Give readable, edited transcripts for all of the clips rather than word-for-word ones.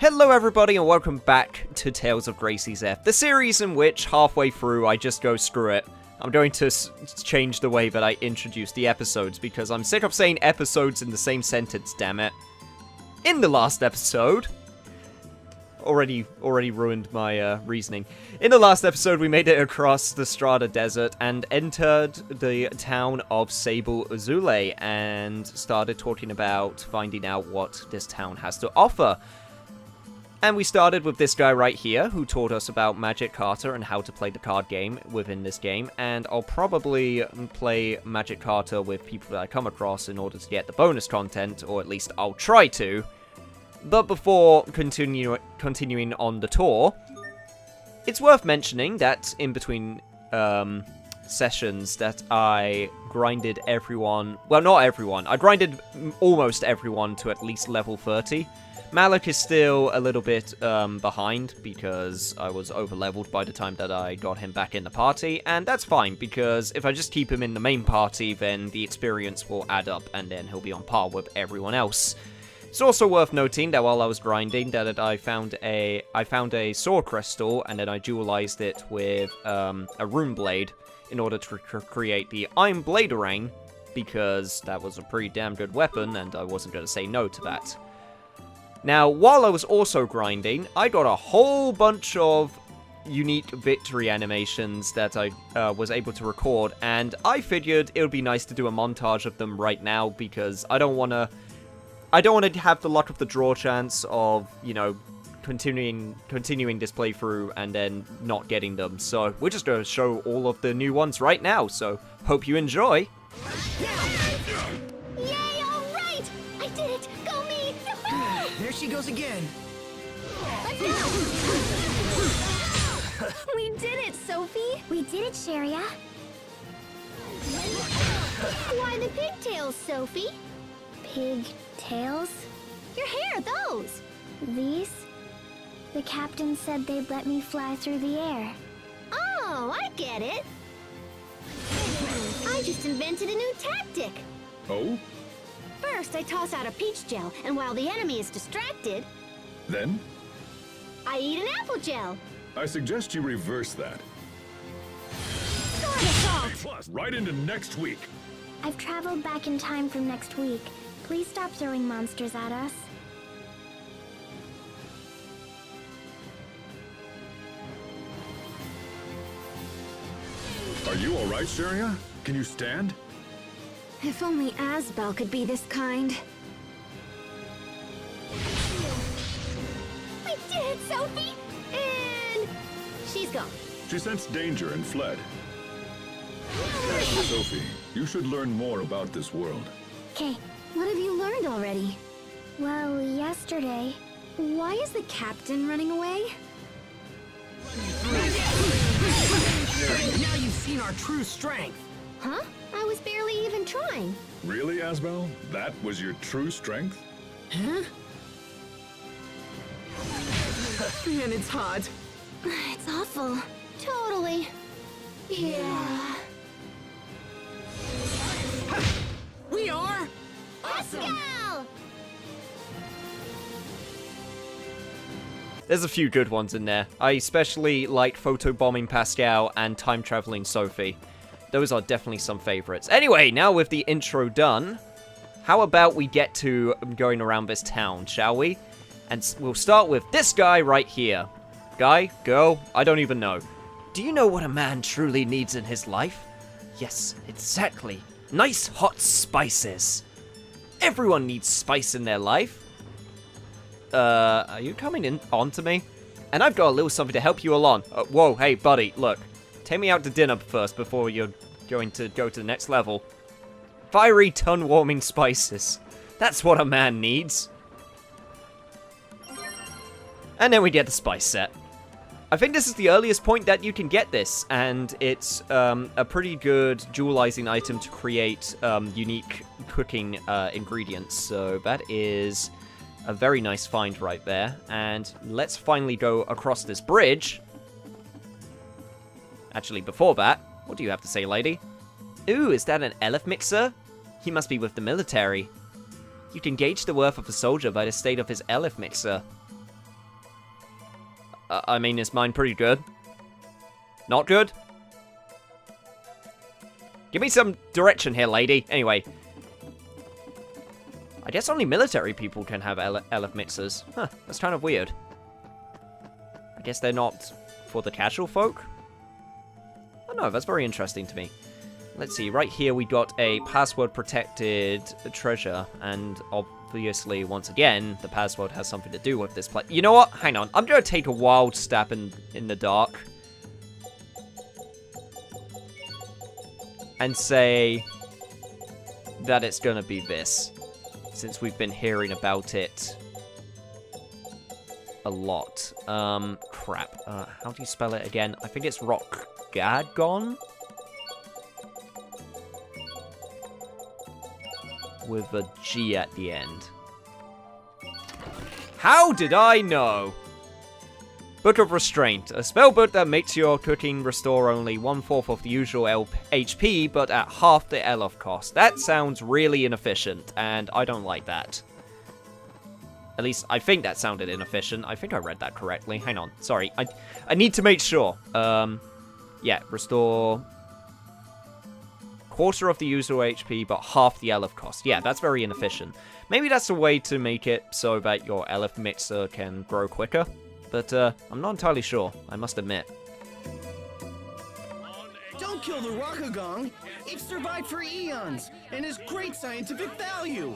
Hello everybody and welcome back to Tales of Gracie's F, the series in which halfway through I just go screw it. I'm going to change the way that I introduce the episodes because I'm sick of saying episodes in the same sentence, damn it. In the last episode... Already ruined my reasoning. In the last episode we made it across the Strata Desert and entered the town of Sable, Izolle and started talking about finding out what this town has to offer. And we started with this guy right here, who taught us about Magic Carta and how to play the card game within this game, and I'll probably play Magic Carta with people that I come across in order to get the bonus content, or at least I'll try to. But before continuing on the tour, it's worth mentioning that in between sessions that I grinded everyone, well not everyone, I grinded almost everyone to at least level 30. Malik is still a little bit behind because I was over-leveled by the time that I got him back in the party, and that's fine because if I just keep him in the main party, then the experience will add up and then he'll be on par with everyone else. It's also worth noting that while I was grinding, that I found a sword crystal and then I dualized it with a rune blade in order to create the Iron Bladerang because that was a pretty damn good weapon and I wasn't going to say no to that. Now, while I was also grinding, I got a whole bunch of unique victory animations that I was able to record, and I figured it would be nice to do a montage of them right now because I don't want to have the luck of the draw chance of, you know, continuing this playthrough and then not getting them. So we're just going to show all of the new ones right now. So hope you enjoy. There she goes again. Let's go! We did it, Sophie! We did it, Sharia. Why the pigtails, Sophie? Pigtails? Your hair, those! These? The captain said they'd let me fly through the air. Oh, I get it! I just invented a new tactic! Oh? First, I toss out a peach gel, and while the enemy is distracted... Then? I eat an apple gel. I suggest you reverse that. Sword assault! Plus, right into next week. I've traveled back in time from next week. Please stop throwing monsters at us. Are you alright, Sharia? Can you stand? If only Asbel could be this kind. We did it, Sophie! And... she's gone. She sensed danger and fled. Sophie, you should learn more about this world. Okay, what have you learned already? Well, yesterday... Why is the captain running away? Now you've seen our true strength. Huh? I was barely even trying. Really, Asbel? That was your true strength? Huh? Man, it's hot. It's awful. Totally. Yeah. We are Awesome! There's a few good ones in there. I especially like photobombing Pascal and time traveling Sophie. Those are definitely some favorites. Anyway, now with the intro done, how about we get to going around this town, shall we? And we'll start with this guy right here. Guy? Girl? I don't even know. Do you know what a man truly needs in his life? Yes, exactly. Nice hot spices. Everyone needs spice in their life. Are you coming in onto me? And I've got a little something to help you along. Whoa, hey, buddy, look. Take me out to dinner first before you're going to go to the next level. Fiery tongue-warming spices. That's what a man needs. And then we get the spice set. I think this is the earliest point that you can get this, and it's a pretty good dualizing item to create unique cooking ingredients. So that is a very nice find right there. And let's finally go across this bridge. Actually, before that, what do you have to say, lady? Ooh, is that an elf mixer? He must be with the military. You can gauge the worth of a soldier by the state of his elf mixer. I mean, is mine pretty good? Not good? Give me some direction here, lady. Anyway. I guess only military people can have LF mixers. Huh, that's kind of weird. I guess they're not for the casual folk? I don't know, that's very interesting to me. Let's see, right here we got a password-protected treasure, and obviously, once again, the password has something to do with this place. You know what? Hang on, I'm gonna take a wild stab in the dark. And say that it's gonna be this, since we've been hearing about it a lot. Crap. How do you spell it again? I think it's Rock-Gadgon? With a G at the end. How did I know? Book of Restraint. A spell book that makes your cooking restore only 1/4 of the usual HP, but at half the LF cost. That sounds really inefficient, and I don't like that. At least, I think that sounded inefficient. I think I read that correctly. Hang on. Sorry. I need to make sure. Yeah. Restore 1/4 of the usual HP, but half the LF cost. Yeah, that's very inefficient. Maybe that's a way to make it so that your LF mixer can grow quicker. But, I'm not entirely sure, I must admit. Don't kill the Rockagong. It's survived for eons and has great scientific value.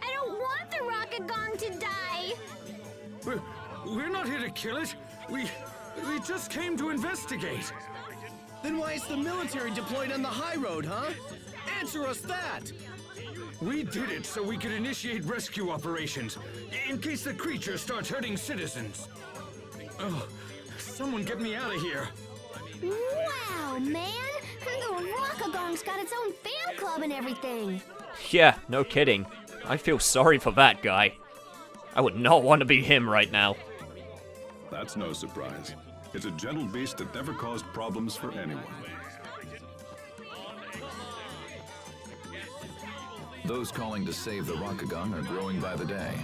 I don't want the Rockagong to die. We're not here to kill it. We just came to investigate. Then why is the military deployed on the high road, huh? Answer us that. We did it so we could initiate rescue operations, in case the creature starts hurting citizens. Oh, someone get me out of here. Wow, man! The Rockagong's got its own fan club and everything. Yeah, no kidding. I feel sorry for that guy. I would not want to be him right now. That's no surprise. It's a gentle beast that never caused problems for anyone. Those calling to save the Rockagong are growing by the day.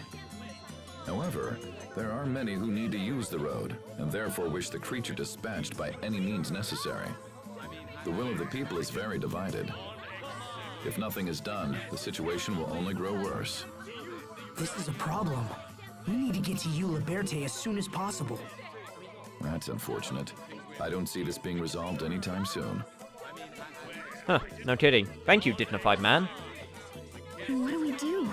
However, there are many who need to use the road, and therefore wish the creature dispatched by any means necessary. The will of the people is very divided. If nothing is done, the situation will only grow worse. This is a problem. We need to get to Izolle Berte as soon as possible. That's unfortunate. I don't see this being resolved anytime soon. Huh, no kidding. Thank you, dignified man. What do we do?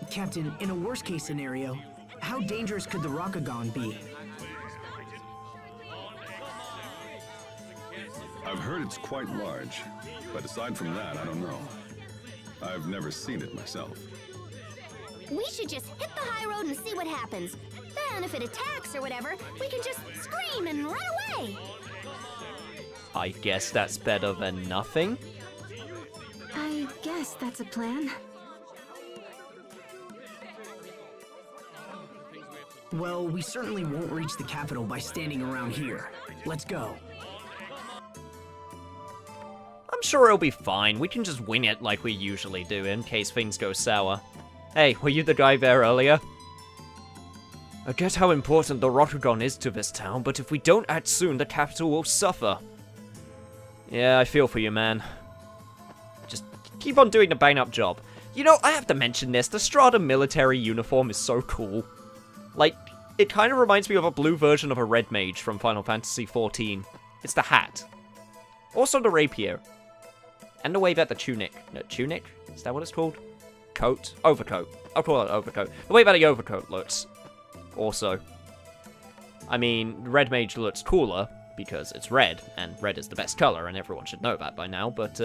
Captain, in a worst-case scenario, how dangerous could the Rockagong be? I've heard it's quite large, but aside from that, I don't know. I've never seen it myself. We should just hit the high road and see what happens. Then if it attacks or whatever, we can just scream and run away. I guess that's better than nothing. I guess that's a plan. Well, we certainly won't reach the capital by standing around here. Let's go. I'm sure it'll be fine. We can just wing it like we usually do in case things go sour. Hey, were you the guy there earlier? I get how important the Rockagong is to this town, but if we don't act soon, the capital will suffer. Yeah, I feel for you, man. Just keep on doing the bang-up job. You know, I have to mention this. The Strata military uniform is so cool. Like, it kind of reminds me of a blue version of a red mage from Final Fantasy XIV. It's the hat. Also the rapier. And the way that the tunic... No, tunic? Is that what it's called? Coat? Overcoat. I'll call it overcoat. The way that the overcoat looks. Also. I mean, red mage looks cooler, because it's red, and red is the best color, and everyone should know that by now, but,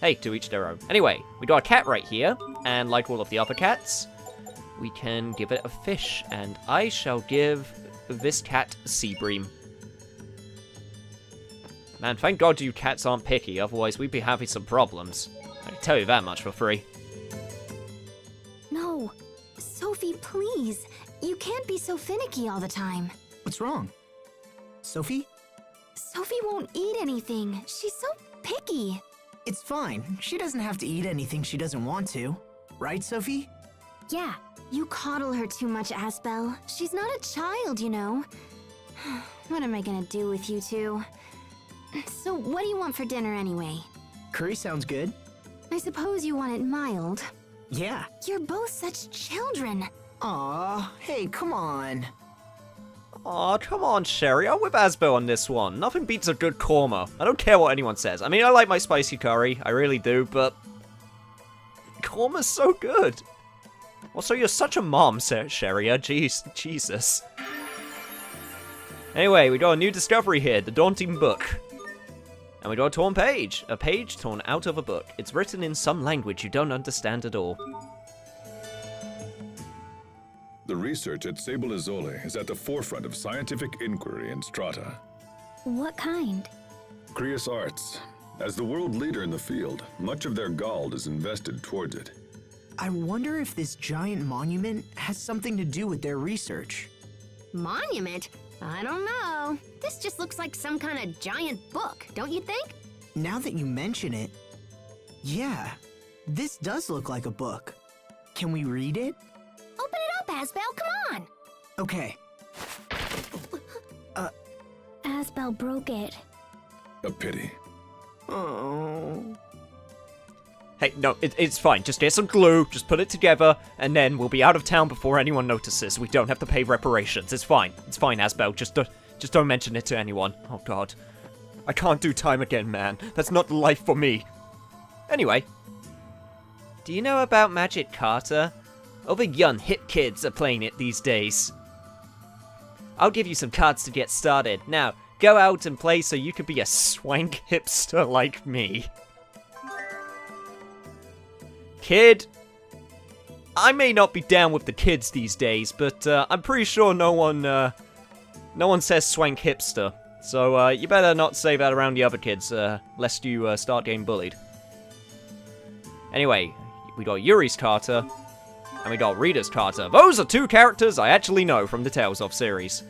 hey, to each their own. Anyway, we got a cat right here, and like all of the other cats, we can give it a fish, and I shall give this cat a sea bream. Man, thank God you cats aren't picky, otherwise we'd be having some problems. I can tell you that much for free. No. Sophie, please. You can't be so finicky all the time. What's wrong? Sophie? Sophie won't eat anything. She's so picky. It's fine. She doesn't have to eat anything she doesn't want to. right, Sophie? Yeah, you coddle her too much, Asbel. She's not a child, you know. What am I gonna do with you two? So, what do you want for dinner anyway? Curry sounds good. I suppose you want it mild. Yeah. You're both such children. Aw, hey, come on. Aw, come on, Sherry. I'm with Asbo on this one. Nothing beats a good korma. I don't care what anyone says. I mean, I like my spicy curry. I really do, but... korma's so good. Also, you're such a mom, Sherry. Jeez, Jesus. Anyway, we got a new discovery here. The Daunting Book. And we got a torn page. A page torn out of a book. It's written in some language you don't understand at all. The research at Sable Izolle is at the forefront of scientific inquiry in Strata. What kind? Creus Arts. As the world leader in the field, much of their gold is invested towards it. I wonder if this giant monument has something to do with their research. Monument? I don't know. This just looks like some kind of giant book, don't you think? Now that you mention it, yeah, this does look like a book. Can we read it? Open it up, Asbel, come on! Okay. Asbel broke it. A pity. Oh. Hey, no, it's fine. Just get some glue, just put it together, and then we'll be out of town before anyone notices. We don't have to pay reparations. It's fine. It's fine, Asbel. Just don't mention it to anyone. Oh, God. I can't do time again, man. That's not life for me. Anyway. Do you know about Magic Carter? All the young, hip kids are playing it these days. I'll give you some cards to get started. Now, go out and play so you can be a swank hipster like me. Kid, I may not be down with the kids these days, but I'm pretty sure no one says swank hipster. So you better not say that around the other kids, lest you start getting bullied. Anyway, we got Yuri's Carter, and we got Rita's Carter. Those are two characters I actually know from the Tales of series.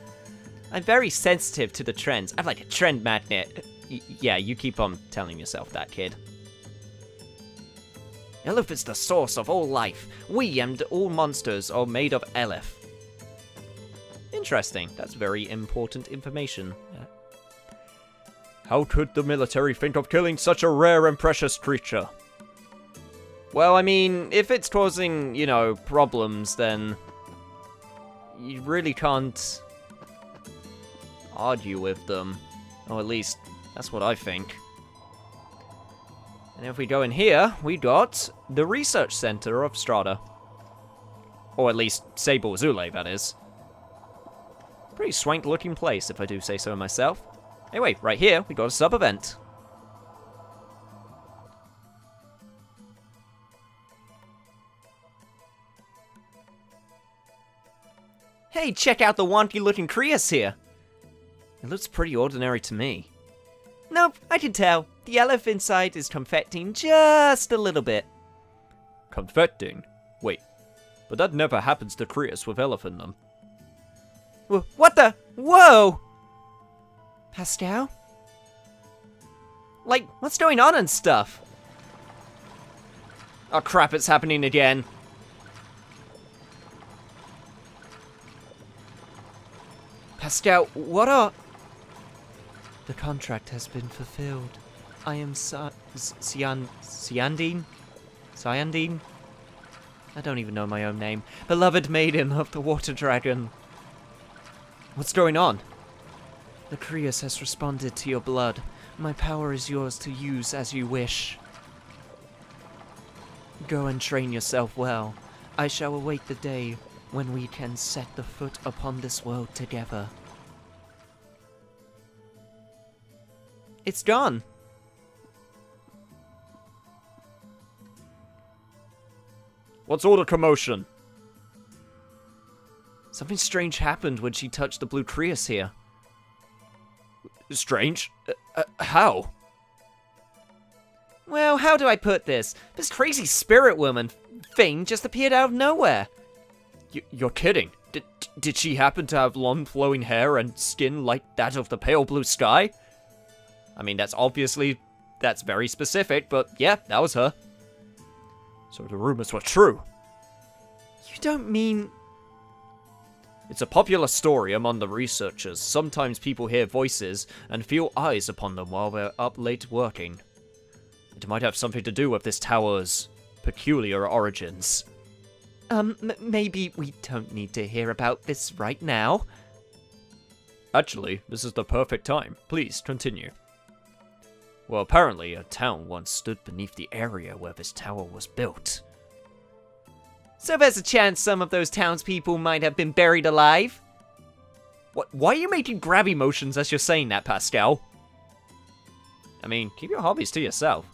I'm very sensitive to the trends. I'm like a trend magnet. Yeah, you keep on telling yourself that, kid. Elef is the source of all life. We and all monsters are made of Elef. Interesting. That's very important information. How could the military think of killing such a rare and precious creature? Well, I mean, if it's causing, you know, problems, then you really can't argue with them. Or at least, that's what I think. And if we go in here, we got the Research Center of Strata. Or at least Sable Izolle, that is. Pretty swank looking place, if I do say so myself. Anyway, right here, we got a sub-event. Hey, check out the wonky looking Creus here. It looks pretty ordinary to me. Nope, I can tell. The Elef inside is confecting just a little bit. Confecting? Wait, but that never happens to Creus with Elef in them. What the? Whoa! Pascal? Like, what's going on and stuff? Oh crap, it's happening again. Pascal, what are... The contract has been fulfilled. I am Cyandine? Cyandine? I don't even know my own name. Beloved maiden of the water dragon. What's going on? The Creus has responded to your blood. My power is yours to use as you wish. Go and train yourself well. I shall await the day when we can set the foot upon this world together. It's gone. What's all the commotion? Something strange happened when she touched the blue Creus here. Strange? How? Well, how do I put this? This crazy spirit woman thing just appeared out of nowhere. You're kidding. Did she happen to have long flowing hair and skin like that of the pale blue sky? I mean, that's very specific, but yeah, that was her. So the rumors were true. You don't mean... It's a popular story among the researchers. Sometimes people hear voices and feel eyes upon them while they're up late working. It might have something to do with this tower's peculiar origins. Maybe we don't need to hear about this right now. Actually, this is the perfect time. Please, continue. Well, apparently a town once stood beneath the area where this tower was built. So there's a chance some of those townspeople might have been buried alive? What? Why are you making grabby motions as you're saying that, Pascal? I mean, keep your hobbies to yourself.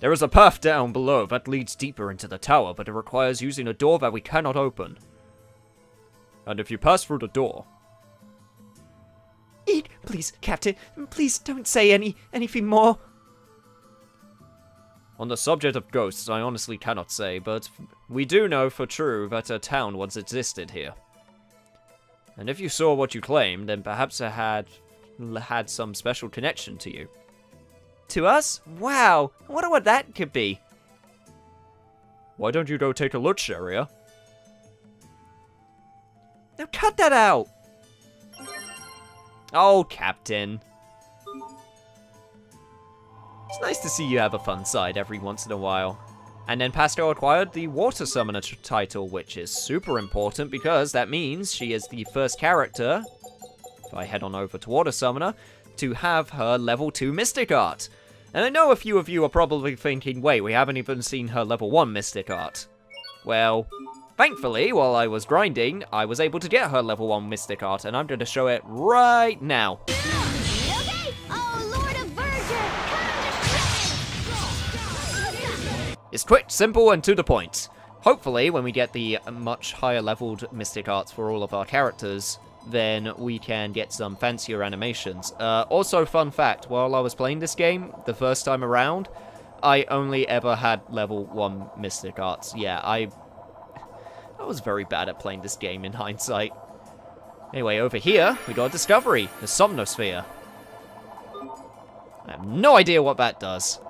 There is a path down below that leads deeper into the tower, but it requires using a door that we cannot open. And if you pass through the door... Please, Captain, please don't say anything more. On the subject of ghosts, I honestly cannot say, but we do know for true that a town once existed here. And if you saw what you claimed, then perhaps it had some special connection to you. To us? Wow, I wonder what that could be. Why don't you go take a look, Sharia? Now cut that out! Oh, Captain. It's nice to see you have a fun side every once in a while. And then Pascal acquired the Water Summoner title, which is super important because that means she is the first character, if I head on over to Water Summoner, to have her level 2 Mystic Art. And I know a few of you are probably thinking, wait, we haven't even seen her level 1 Mystic Art. Well, thankfully, while I was grinding, I was able to get her level 1 Mystic Art, and I'm going to show it right now. Okay! Oh, Lord of Verdure, come It's quick, simple, and to the point. Hopefully, when we get the much higher leveled Mystic Arts for all of our characters, then we can get some fancier animations. Also, fun fact, while I was playing this game, the first time around, I only ever had level 1 Mystic Arts. Yeah, I was very bad at playing this game in hindsight. Anyway, over here, we got a discovery, the Somnosphere. I have no idea what that does.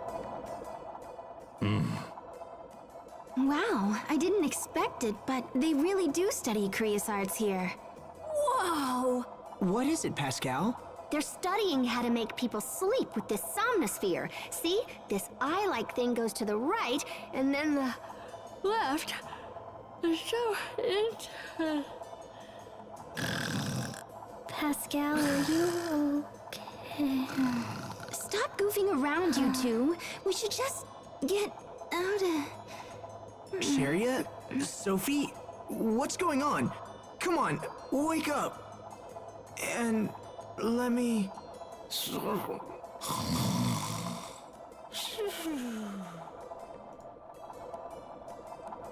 Wow, I didn't expect it, but they really do study Krius arts here. Whoa! What is it, Pascal? They're studying how to make people sleep with this somnosphere. See? This eye-like thing goes to the right, and then the left. So Pascal, are you okay? Stop goofing around, you two. We should just get out of... Sharia? Sophie? What's going on? Come on, wake up. And let me...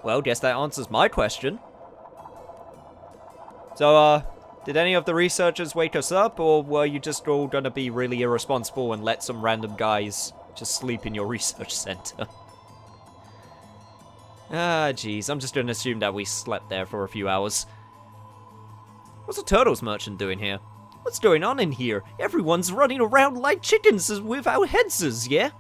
Well, guess that answers my question. So, did any of the researchers wake us up, or were you just all gonna be really irresponsible and let some random guys just sleep in your research center? Ah, jeez, I'm just gonna assume that we slept there for a few hours. What's a turtles merchant doing here? What's going on in here? Everyone's running around like chickens without heads, yeah?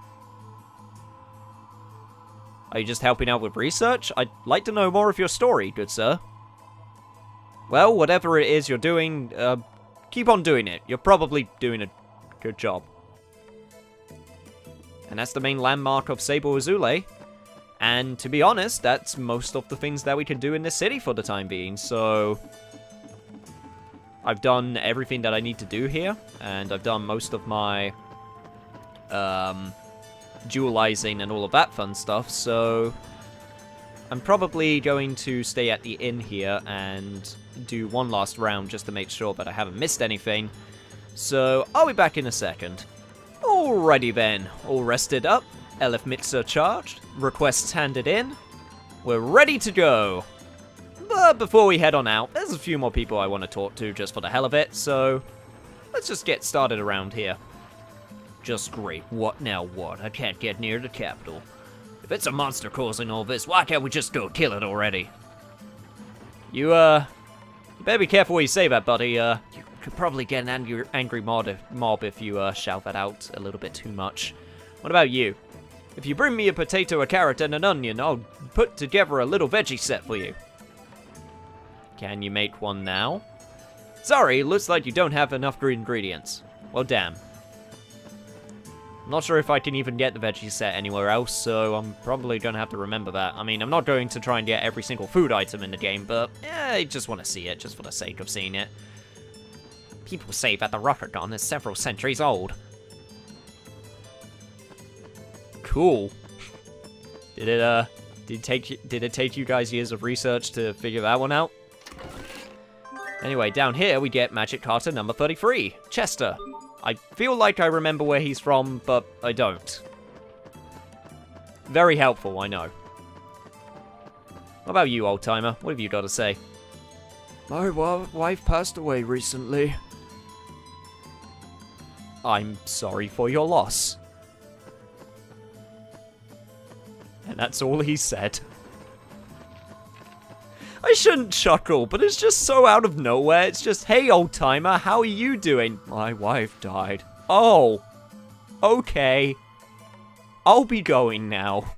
Are you just helping out with research? I'd like to know more of your story, good sir. Well, whatever it is you're doing, keep on doing it. You're probably doing a good job. And that's the main landmark of Sable Izolle. And to be honest, that's most of the things that we can do in this city for the time being, so... I've done everything that I need to do here, and I've done most of my, dualizing and all of that fun stuff, so... I'm probably going to stay at the inn here and do one last round just to make sure that I haven't missed anything. So, I'll be back in a second. Alrighty then, all rested up, Elif Mixer charged, requests handed in, we're ready to go. But before we head on out, there's a few more people I want to talk to just for the hell of it, so let's just get started around here. Just great, what now what? I can't get near the capital. If it's a monster causing all this, why can't we just go kill it already? You better be careful what you say that, buddy. You could probably get an angry mob if you shout that out a little bit too much. What about you? If you bring me a potato, a carrot, and an onion, I'll put together a little veggie set for you. Can you make one now? Sorry, looks like you don't have enough green ingredients. Well, damn. I'm not sure if I can even get the veggie set anywhere else, so I'm probably going to have to remember that. I mean, I'm not going to try and get every single food item in the game, but I just want to see it, just for the sake of seeing it. People say that the Rokugan is several centuries old. Cool. Did it take you guys years of research to figure that one out? Anyway, down here we get Magic Carta number 33, Chester. I feel like I remember where he's from, but I don't. Very helpful, I know. What about you, old-timer? What have you got to say? My wife passed away recently. I'm sorry for your loss. And that's all he said. I shouldn't chuckle, but it's just so out of nowhere. It's just, hey, old-timer, how are you doing? My wife died. Oh. Okay. I'll be going now.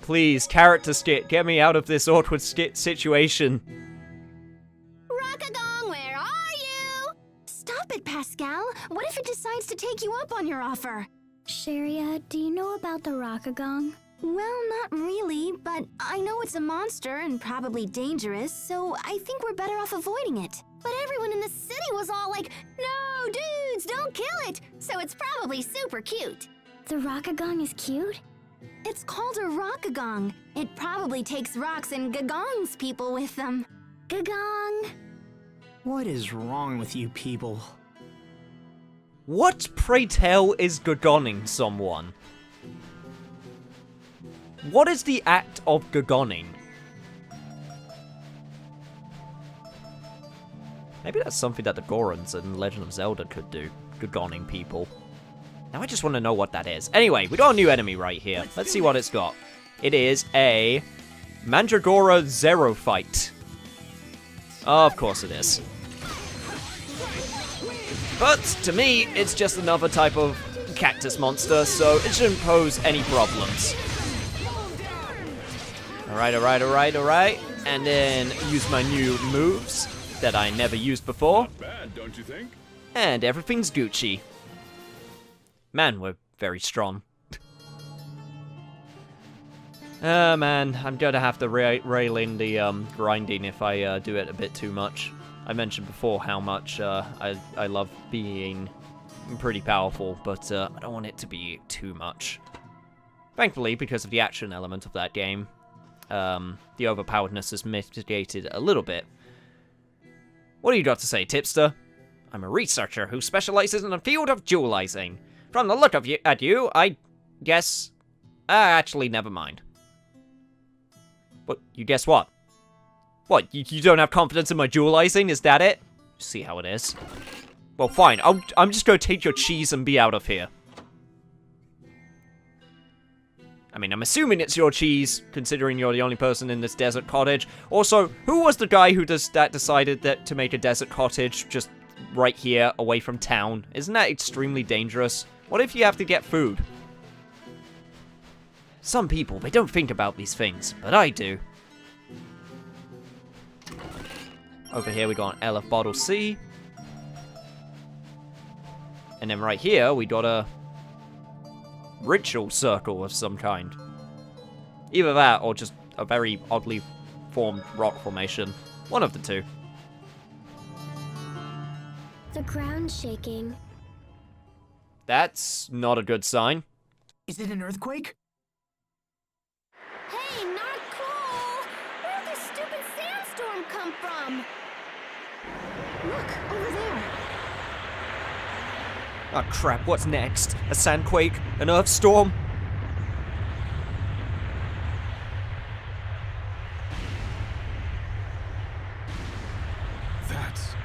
Please, character skit, get me out of this awkward skit situation. Rokugan, where are you? Stop it, Pascal. What if it decides to take you up on your offer? Sharia, do you know about the Rokugan? Well, not really, but I know it's a monster and probably dangerous, so I think we're better off avoiding it. But everyone in the city was all like, no, dudes, don't kill it! So it's probably super cute. The Rokugan is cute? It's called a Rokugan. It probably takes rocks and gagongs people with them. Gagong! What is wrong with you people? What, pray tell, is gagoning someone? What is the act of gagoning? Maybe that's something that the Gorons in Legend of Zelda could do. Gagoning people. Now I just want to know what that is. Anyway, we got a new enemy right here. Let's see what it's got. It is a Mandragora Xerophyte. Of course it is. But to me, it's just another type of cactus monster, so it shouldn't pose any problems. Alright. And then use my new moves that I never used before. Not bad, don't you think? And everything's Gucci. Man, we're very strong. Man, I'm gonna have to rail in the grinding if I do it a bit too much. I mentioned before how much I love being pretty powerful, but I don't want it to be too much. Thankfully, because of the action element of that game, the overpoweredness is mitigated a little bit. What do you got to say, tipster? I'm a researcher who specializes in the field of dualizing. From the look of you, I guess... actually, never mind. What? You guess what? What? You don't have confidence in my dualizing? Is that it? See how it is. Well, fine. I'm just gonna take your cheese and be out of here. I mean, I'm assuming it's your cheese, considering you're the only person in this desert cottage. Also, who was the guy who decided that to make a desert cottage just right here, away from town? Isn't that extremely dangerous? What if you have to get food? Some people, they don't think about these things, but I do. Over here we got an Elf Bottle C. And then right here we got a ritual circle of some kind. Either that or just a very oddly formed rock formation. One of the two. The ground's shaking. That's not a good sign. Is it an earthquake? Hey, not cool! Where'd this stupid sandstorm come from? Look, over there. Oh crap, what's next? A sandquake? An earth storm? That's...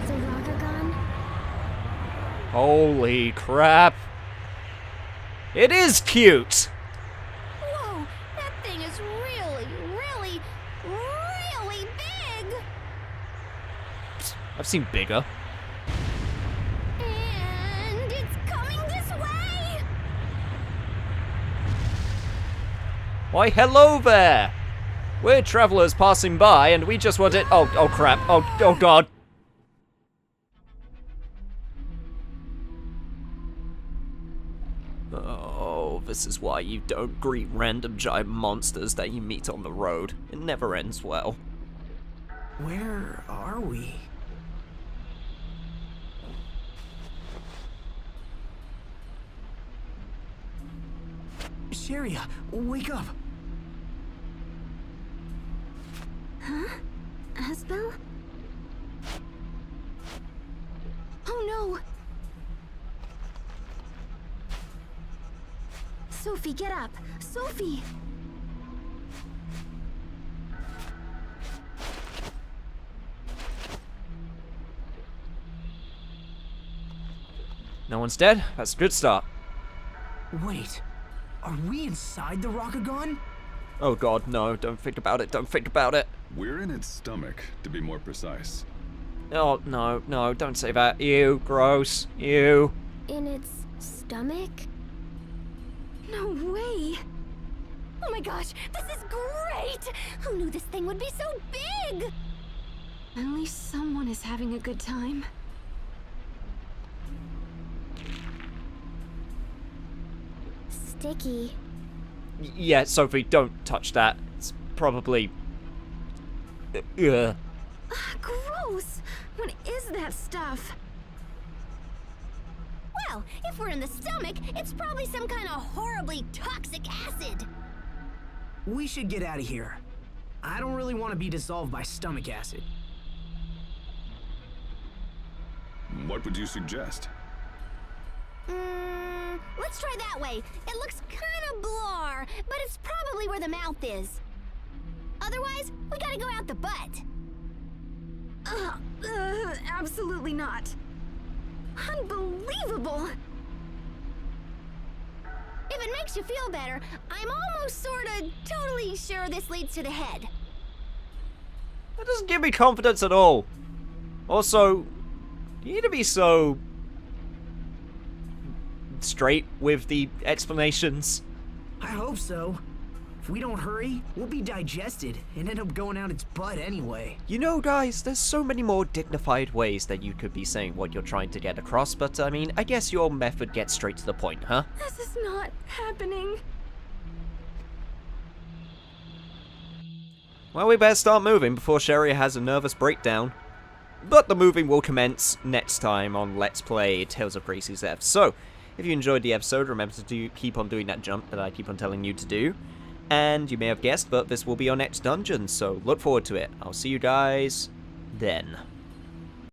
The Rokugan? Holy crap. It is cute! Whoa, that thing is really, really, really big! I've seen bigger. Why, hello there! We're travelers passing by, and we just wanted— oh crap. Oh god. Oh, this is why you don't greet random giant monsters that you meet on the road. It never ends well. Where are we? Sharia, wake up! Huh? Aspel? Oh no! Sophie, get up! Sophie! No one's dead? That's a good start. Wait, are we inside the Rokugan? Oh god, no, don't think about it, don't think about it. We're in its stomach, to be more precise. Oh, no, don't say that. Ew, gross, ew. In its stomach? No way! Oh my gosh, this is great! Who knew this thing would be so big? At least someone is having a good time. Sticky. Yeah, Sophie, don't touch that. It's probably... Ugh. Gross! What is that stuff? Well, if we're in the stomach, it's probably some kind of horribly toxic acid. We should get out of here. I don't really want to be dissolved by stomach acid. What would you suggest? Let's try that way. It looks kind of blar, but it's probably where the mouth is. Otherwise, we gotta go out the butt. Absolutely not. Unbelievable! If it makes you feel better, I'm almost sorta totally sure this leads to the head. That doesn't give me confidence at all. Also, you need to be so... straight with the explanations. I hope so. If we don't hurry, we'll be digested and end up going out its butt anyway. You know, guys, there's so many more dignified ways that you could be saying what you're trying to get across, but I mean, I guess your method gets straight to the point, huh? This is not happening. Well, we better start moving before Sherry has a nervous breakdown. But the moving will commence next time on Let's Play Tales of Gracie's F. So, if you enjoyed the episode, remember to keep on doing that jump that I keep on telling you to do. And you may have guessed, but this will be our next dungeon, so look forward to it. I'll see you guys then.